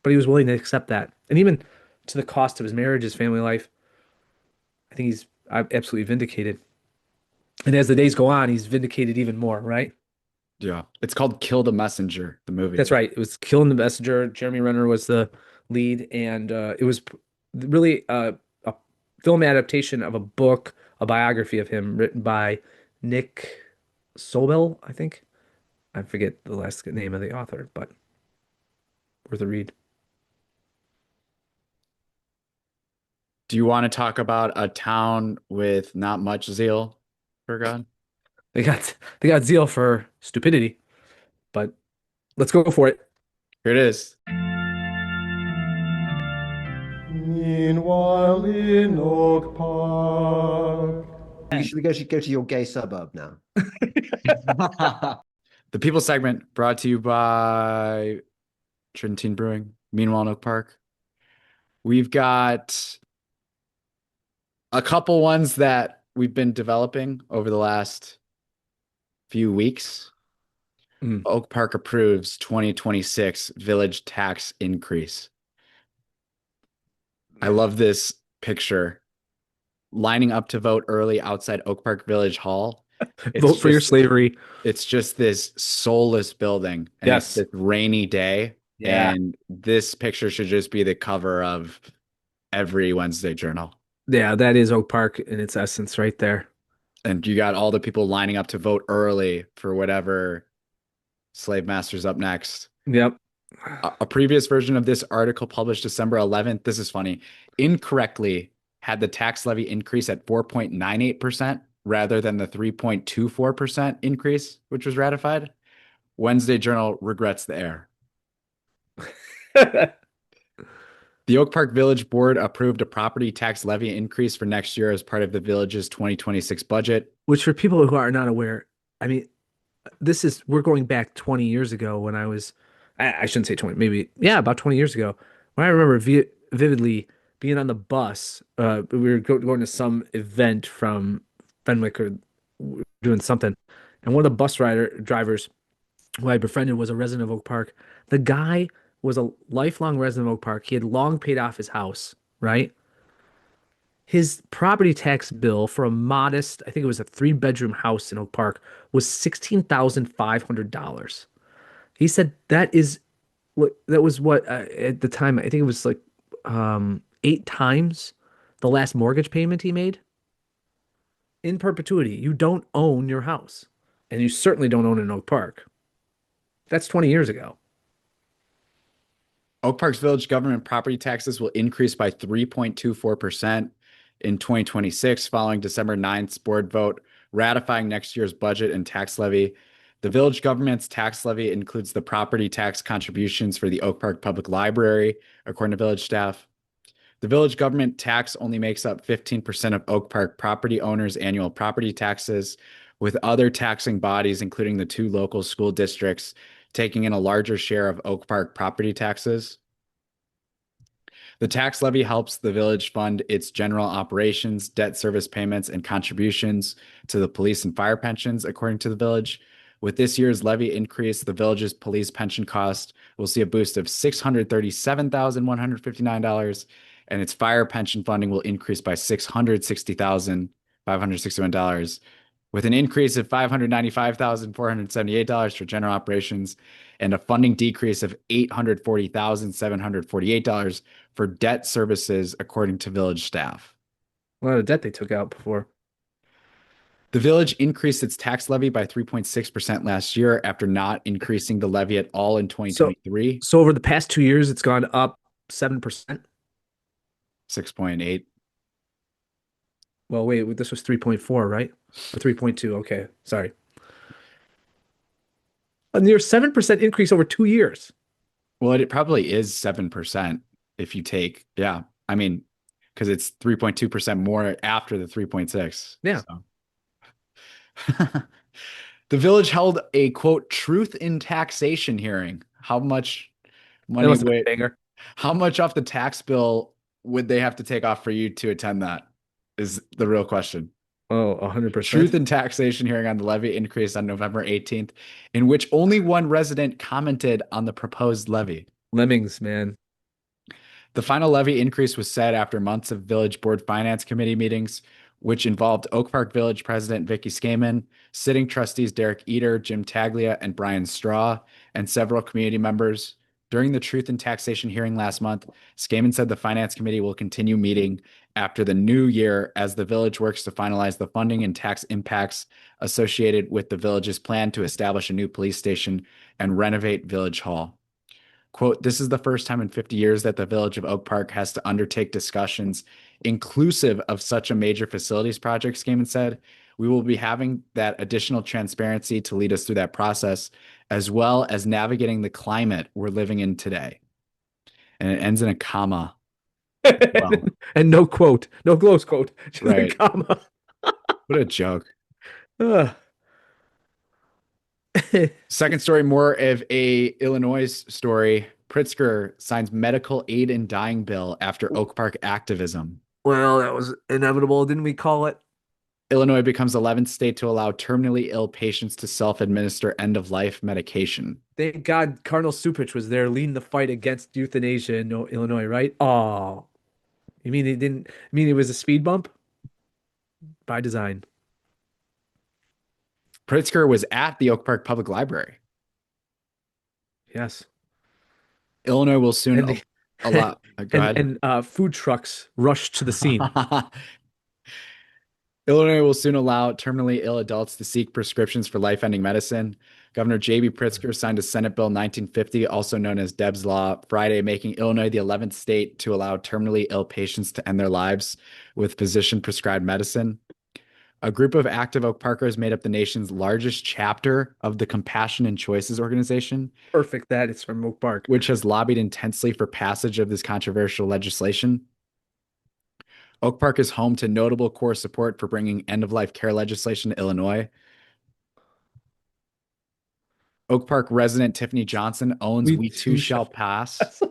But he was willing to accept that. And even to the cost of his marriage, his family life, I think he's absolutely vindicated. And as the days go on, he's vindicated even more, right? Yeah. It's called Kill the Messenger, the movie. That's right. It was Killing the Messenger. Jeremy Renner was the lead, and it was really a film adaptation of a book, a biography of him written by Nick Sobel, I think. I forget the last name of the author, but worth a read. Do you want to talk about a town with not much zeal for God? They got zeal for stupidity, but let's go for it. Here it is. Meanwhile in Oak Park. We should go to your gay suburb now. The People segment brought to you by Tridentine Brewing, Meanwhile in Oak Park. We've got a couple ones that we've been developing over the last few weeks. Mm. Oak Park approves 2026 village tax increase. I love this picture. Lining up to vote early outside Oak Park Village Hall. It's Vote for your just slavery. it's just this soulless building and it's Yes. this rainy day. Yeah. And this picture should just be the cover of every Wednesday journal. Yeah, that is Oak Park in its essence right there. And you got all the people lining up to vote early for whatever slave master's up next. Yep. A previous version of this article published December 11th, this is funny, incorrectly had the tax levy increase at 4.98% rather than the 3.24% increase, which was ratified. Wednesday Journal regrets the error. The Oak Park Village Board approved a property tax levy increase for next year as part of the village's 2026 budget. Which for people who are not aware, I mean, we're going back 20 years ago when I shouldn't say 20, maybe, yeah, about 20 years ago. When I remember vividly being on the bus, we were going to some event from Fenwick or doing something. And one of the drivers who I befriended was a resident of Oak Park. The guy was a lifelong resident of Oak Park. He had long paid off his house, right? His property tax bill for a modest, I think it was a 3-bedroom house in Oak Park, was $16,500. He said that was what at the time, I think it was like 8 times the last mortgage payment he made in perpetuity. You don't own your house, and you certainly don't own it in Oak Park. That's 20 years ago. Oak Park's village government property taxes will increase by 3.24% in 2026 following December 9th's board vote ratifying next year's budget and tax levy. The village government's tax levy includes the property tax contributions for the Oak Park Public Library, according to village staff. The village government tax only makes up 15% of Oak Park property owners' annual property taxes, with other taxing bodies, including the 2 local school districts, taking in a larger share of Oak Park property taxes. The tax levy helps the village fund its general operations, debt service payments, and contributions to the police and fire pensions, according to the village. With this year's levy increase, the village's police pension cost will see a boost of $637,159, and its fire pension funding will increase by $660,561, with an increase of $595,478 for general operations and a funding decrease of $840,748 for debt services, according to village staff. A lot of debt they took out before. The village increased its tax levy by 3.6% last year after not increasing the levy at all in 2023. So over the past 2 years, it's gone up 7%. 6.8. Well, wait, this was 3.4, right? Or 3.2. Okay, sorry. A near 7% increase over 2 years. Well, it probably is 7% if you take, yeah. I mean, because it's 3.2% more after the 3.6. Yeah. So. The village held a quote truth in taxation hearing. How much money how much off the tax bill would they have to take off for you to attend that? Is the real question. Oh, 100%. Truth in taxation hearing on the levy increase on November 18th, in which only one resident commented on the proposed levy. Lemmings, man. The final levy increase was set after months of village board finance committee meetings, which involved Oak Park Village President Vicky Skaman, sitting trustees Derek Eater, Jim Taglia, and Brian Straw, and several community members. During the Truth in Taxation hearing last month, Skaman said the Finance Committee will continue meeting after the new year as the village works to finalize the funding and tax impacts associated with the village's plan to establish a new police station and renovate Village Hall. Quote, this is the first time in 50 years that the village of Oak Park has to undertake discussions inclusive of such a major facilities project, Skaman said. We will be having that additional transparency to lead us through that process, as well as navigating the climate we're living in today. And it ends in a comma. Well, and no quote, no close quote, just right. a comma. What a joke. Second story, more of a Illinois story. Pritzker signs medical aid in dying bill after Oak Park activism. Well, that was inevitable, didn't we call it? Illinois becomes 11th state to allow terminally ill patients to self-administer end-of-life medication. Thank God Cardinal Supich was there leading the fight against euthanasia in Illinois, right? Oh, you mean it didn't? You mean it was a speed bump by design? Pritzker was at the Oak Park Public Library. Yes. Illinois will soon And the allow. Go ahead. and food trucks rushed to the scene. Illinois will soon allow terminally ill adults to seek prescriptions for life-ending medicine. Governor J.B. Pritzker signed a Senate Bill 1950, also known as Debs Law, Friday, making Illinois the 11th state to allow terminally ill patients to end their lives with physician-prescribed medicine. A group of active Oak Parkers made up the nation's largest chapter of the Compassion and Choices organization, Perfect that it's from Oak Park. which has lobbied intensely for passage of this controversial legislation. Oak Park is home to notable core support for bringing end-of-life care legislation to Illinois. Oak Park resident Tiffany Johnson owns We Too Shall Pass,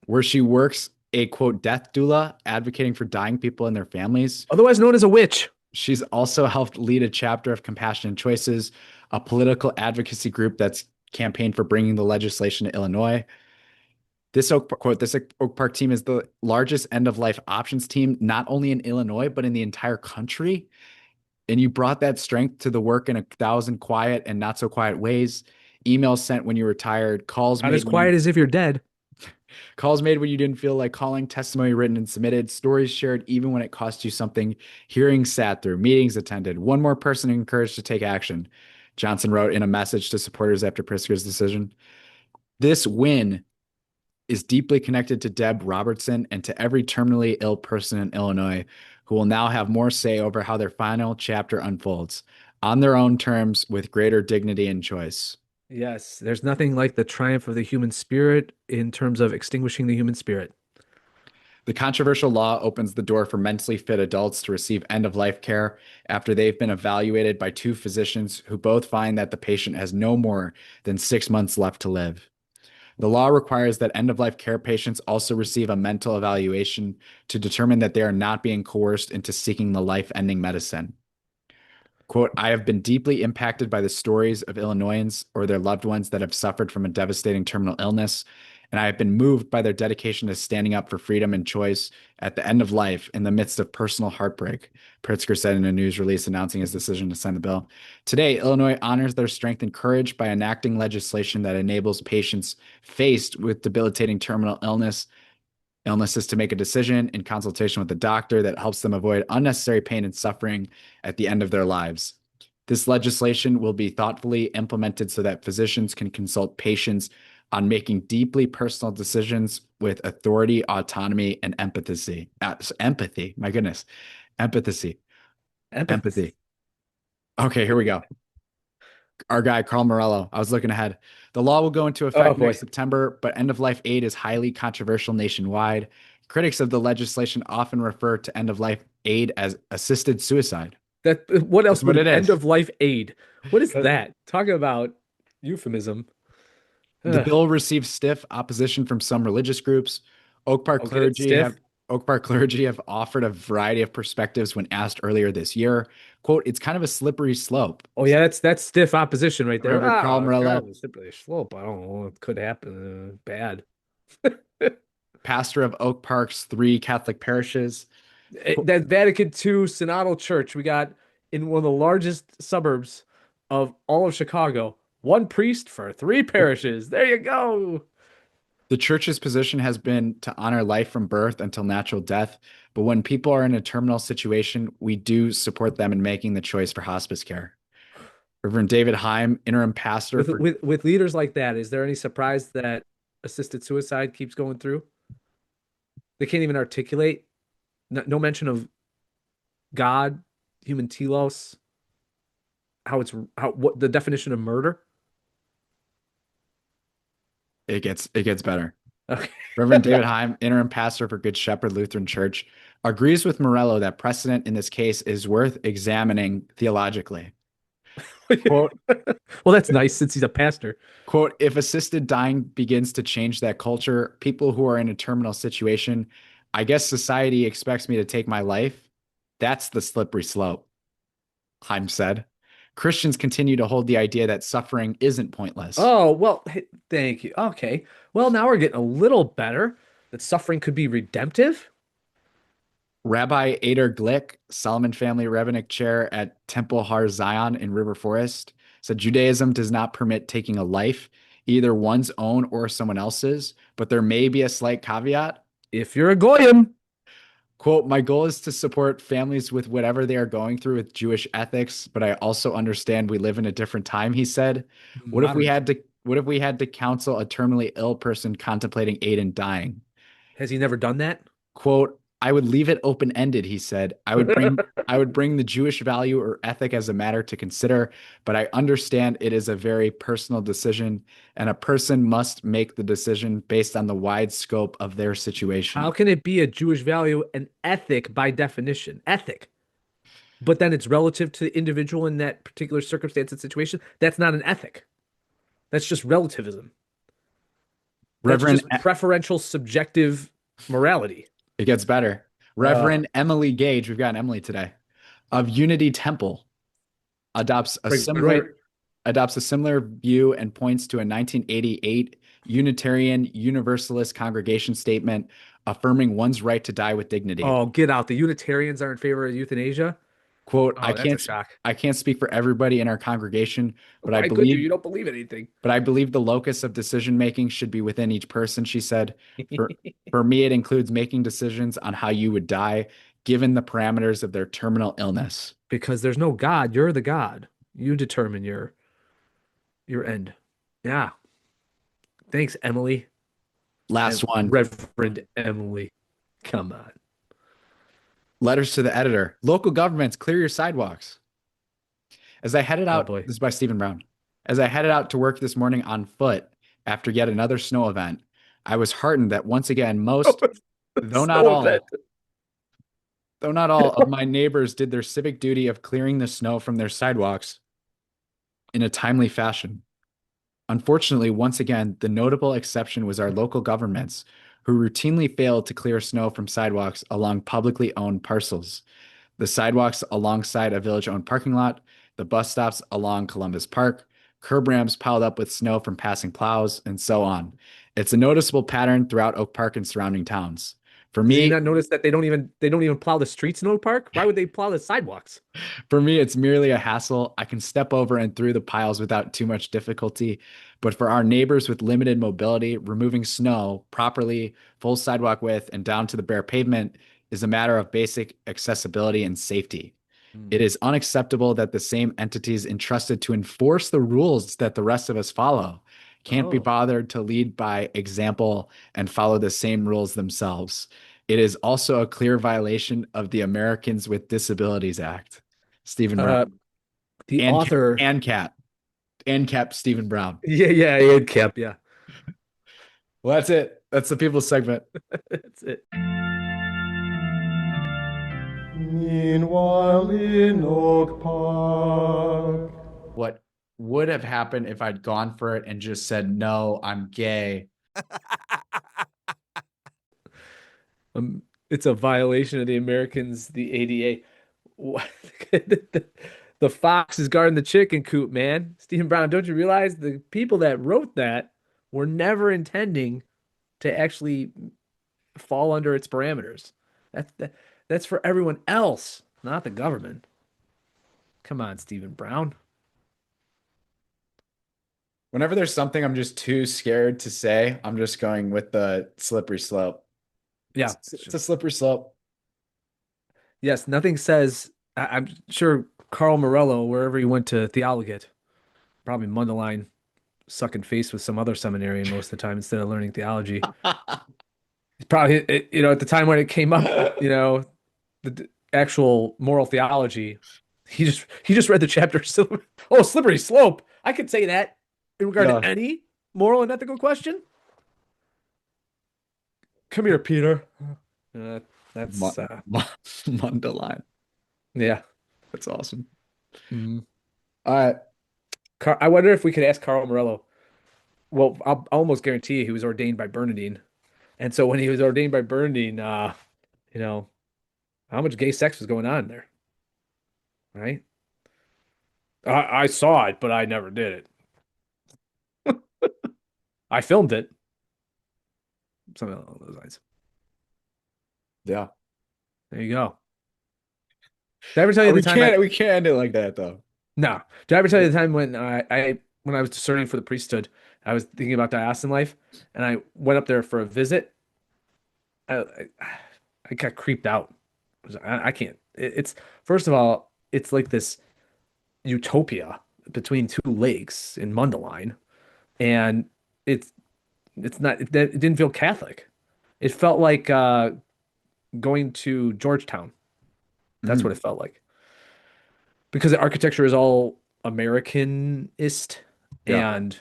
where she works a, quote, death doula, advocating for dying people and their families. Otherwise known as a witch. She's also helped lead a chapter of Compassion and Choices, a political advocacy group that's campaigned for bringing the legislation to Illinois. This Oak Park team is the largest end-of-life options team, not only in Illinois, but in the entire country. And you brought that strength to the work in 1,000 quiet and not so quiet ways. Emails sent when you were tired, calls Not made as quiet as if you're dead. calls made when you didn't feel like calling, testimony written and submitted, stories shared even when it cost you something, hearings sat through, meetings attended, one more person encouraged to take action. Johnson wrote in a message to supporters after Pritzker's decision. This win is deeply connected to Deb Robertson and to every terminally ill person in Illinois who will now have more say over how their final chapter unfolds on their own terms with greater dignity and choice. Yes, there's nothing like the triumph of the human spirit in terms of extinguishing the human spirit. The controversial law opens the door for mentally fit adults to receive end-of-life care after they've been evaluated by two physicians who both find that the patient has no more than 6 months left to live. The law requires that end-of-life care patients also receive a mental evaluation to determine that they are not being coerced into seeking the life-ending medicine. Quote, I have been deeply impacted by the stories of Illinoisans or their loved ones that have suffered from a devastating terminal illness, and I have been moved by their dedication to standing up for freedom and choice at the end of life in the midst of personal heartbreak, Pritzker said in a news release announcing his decision to sign the bill. Today, Illinois honors their strength and courage by enacting legislation that enables patients faced with debilitating terminal illnesses to make a decision in consultation with the doctor that helps them avoid unnecessary pain and suffering at the end of their lives. This legislation will be thoughtfully implemented so that physicians can consult patients on making deeply personal decisions with authority, autonomy, and empathy. Empathy, my goodness. Empathy. Okay, here we go. Our guy, Carl Morello. I was looking ahead. The law will go into effect next September, but end-of-life aid is highly controversial nationwide. Critics of the legislation often refer to end-of-life aid as assisted suicide. What else would it is. end-of-life aid? What is that? Talking about euphemism. The bill received stiff opposition from some religious groups. Oak Park clergy have offered a variety of perspectives when asked earlier this year. Quote, it's kind of a slippery slope. Oh yeah, that's stiff opposition right there. Reverend Carl Morello, a slippery slope. I don't know. It could happen. Bad. Pastor of Oak Park's 3 Catholic parishes. That Vatican II synodal church we got in one of the largest suburbs of all of Chicago. 1 priest for 3 parishes. There you go. The church's position has been to honor life from birth until natural death. But when people are in a terminal situation, we do support them in making the choice for hospice care. Reverend David Heim, interim pastor. With leaders like that, is there any surprise that assisted suicide keeps going through? They can't even articulate. No mention of God, human telos, what the definition of murder. It gets better. Okay. Reverend David Heim, interim pastor for Good Shepherd Lutheran Church, agrees with Morello that precedent in this case is worth examining theologically. Quote, well, that's nice since he's a pastor. Quote, if assisted dying begins to change that culture, people who are in a terminal situation, I guess society expects me to take my life. That's the slippery slope. Heim said. Christians continue to hold the idea that suffering isn't pointless. Oh, well, hey, thank you. Okay. Well, now we're getting a little better. That suffering could be redemptive. Rabbi Ader Glick, Solomon family rabbinic chair at Temple Har Zion in River Forest, said Judaism does not permit taking a life, either one's own or someone else's, but there may be a slight caveat. If you're a goyim, Quote, my goal is to support families with whatever they are going through with Jewish ethics, but I also understand we live in a different time, he said. modernism. What if we had to counsel a terminally ill person contemplating aid in dying? Has he never done that? Quote, I would leave it open-ended, he said. I would bring the Jewish value or ethic as a matter to consider, but I understand it is a very personal decision, and a person must make the decision based on the wide scope of their How situation. can it be a Jewish value, an ethic by definition? Ethic. But then it's relative to the individual in that particular circumstance and situation. That's not an ethic. That's just relativism. That's Reverend, just preferential subjective morality. it gets better. Reverend Emily Gage, we've got an Emily today, of Unity Temple, adopts a Right. similar view and points to a 1988 Unitarian Universalist congregation statement affirming one's right to die with dignity. Oh, get out. The Unitarians are in favor of euthanasia. Quote, Oh, that's a shock. I can't speak for everybody in our congregation, but Why could you? You don't believe anything. I believe the locus of decision making should be within each person, she said. For for me, it includes making decisions on how you would die, given the parameters of their terminal illness. Because there's no God. You're the God. You determine your end. Yeah. Thanks, Emily. Last one. Reverend Emily. Come on. Letters to the editor. Local governments, clear your sidewalks. As I headed Oh out, boy. this is by Stephen Brown. As I headed out to work this morning on foot after yet another snow event, I was heartened that once again, most, though not Snow all, event. though not all of my neighbors did their civic duty of clearing the snow from their sidewalks in a timely fashion. Unfortunately, once again, the notable exception was our local governments, who routinely failed to clear snow from sidewalks along publicly owned parcels. The sidewalks alongside a village-owned parking lot, the bus stops along Columbus Park, curb ramps piled up with snow from passing plows, and so on. It's a noticeable pattern throughout Oak Park and surrounding towns. For Did you me, not notice that they don't even plow the streets in Oak Park? Why would they plow the sidewalks? it's merely a hassle. I can step over and through the piles without too much difficulty. But for our neighbors with limited mobility, removing snow properly, full sidewalk width, and down to the bare pavement is a matter of basic accessibility and safety. It is unacceptable that the same entities entrusted to enforce the rules that the rest of us follow can't be Oh. bothered to lead by example and follow the same rules themselves. It is also a clear violation of the Americans with Disabilities Act. Stephen Uh, Brown. the And author. and Cap. And Cap Stephen Brown. Yeah, Kep. Yeah. Well, that's it. That's the people's segment. That's it. Meanwhile in Oak Park. What would have happened if I'd gone for it and just said, no, I'm gay? It's a violation of the Americans, the ADA. What? The fox is guarding the chicken coop, man. Stephen Brown, don't you realize the people that wrote that were never intending to actually fall under its parameters? That's for everyone else, not the government. Come on, Stephen Brown. Whenever there's something I'm just too scared to say, I'm just going with the slippery slope. Yeah. It's a slippery slope. Yes, nothing says. I'm sure Carl Morello, wherever he went to theologate, probably Mundelein, sucking face with some other seminarian most of the time instead of learning theology. Probably, at the time when it came up, the actual moral theology, he just read the chapter. Oh, slippery slope. I could say that in regard Yeah. to any moral and ethical question. Come here, Peter. That's Mundelein. yeah. That's awesome. Mhm. All right. I wonder if we could ask Carl Morello. Well, I'll almost guarantee you he was ordained by Bernardine. And so when he was ordained by Bernardine, how much gay sex was going on there? Right? I saw it, but I never did it. I filmed it. Something along those lines. Yeah. There you go. Did I ever tell you the time We can't end it like that though. No. Did I ever tell you the time when when I was discerning for the priesthood, I was thinking about diocesan life, and I went up there for a visit. I got creeped out. I can't. It's first of all, it's like this utopia between two lakes in Mundelein, and it's it's not. It didn't feel Catholic. It felt like going to Georgetown. That's what Mm, it felt like because the architecture is all Americanist, yeah. and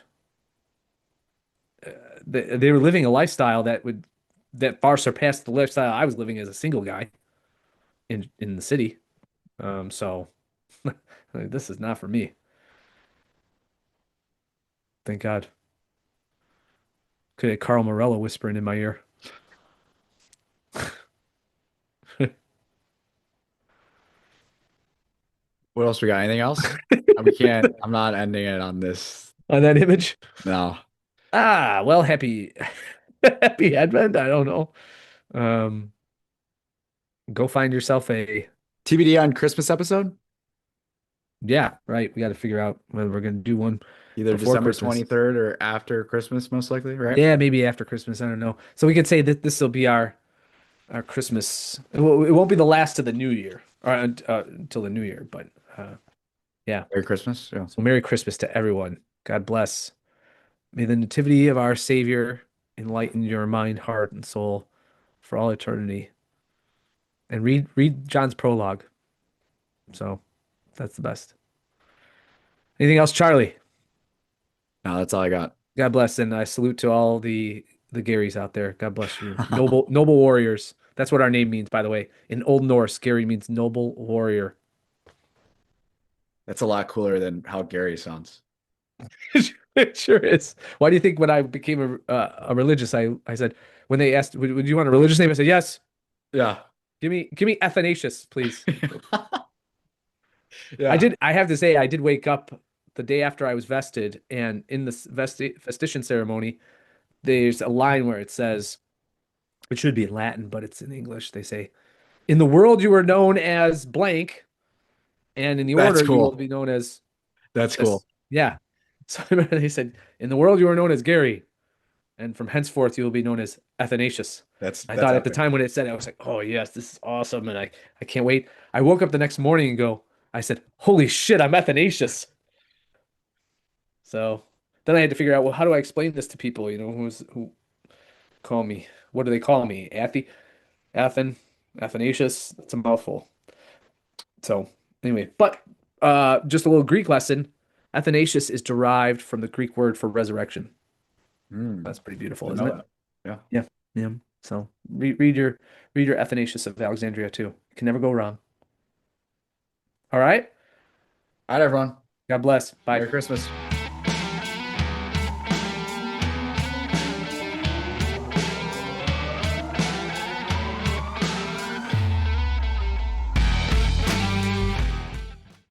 they were living a lifestyle that far surpassed the lifestyle I was living as a single guy in the city. So like, this is not for me. Thank God. Could have Carl Morello whispering in my ear. What else we got? Anything else? We can't. I'm not ending it on this. On that image. No. Ah, well, happy happy Advent. I don't know. Um, go find yourself a TBD on Christmas episode? yeah, right. We got to figure out whether we're gonna do one Either before December Christmas. 23rd or after Christmas, most likely, right? Yeah, maybe after Christmas. I don't know. So we could say that this will be our Christmas. It won't be the last of the new year or until the new year, but yeah. Merry Christmas. Yeah. So Merry Christmas to everyone. God bless. May the nativity of our Savior enlighten your mind, heart, and soul for all eternity. And read John's prologue. So that's the best. Anything else, Charlie? No, that's all I got. God bless, and I salute to all the Garys out there. God bless you, noble warriors. That's what our name means, by the way. In Old Norse, Gary means noble warrior. That's a lot cooler than how Gary sounds. It sure is. Why do you think when I became a religious, I said when they asked, would you want a religious name? I said yes. Yeah. Give me Athanasius, please. I Yeah. did. I have to say, I did wake up the day after I was vested, and in the vestition ceremony, there's a line where it says, it should be in Latin, but it's in English. They say, "In the world you are known as blank, and in the That's order you will cool. be known as That's cool. this." Yeah. So they said, "In the world you are known as Gary, and from henceforth you will be known as Athanasius." I That's thought at the epic. time when it said it, I was like, "Oh yes, this is awesome," and I can't wait. I woke up the next morning and I said, "Holy shit, I'm Athanasius." So then I had to figure out, well, how do I explain this to people? Who call me? What do they call me? Athanasius. It's a mouthful. So anyway, but just a little Greek lesson. Athanasius is derived from the Greek word for resurrection. Mm, That's pretty beautiful, didn't isn't know it? that. Yeah. Yeah, yeah. So read your Athanasius of Alexandria too. You can never go wrong. All right. All right, everyone. God bless. Bye. Merry Christmas.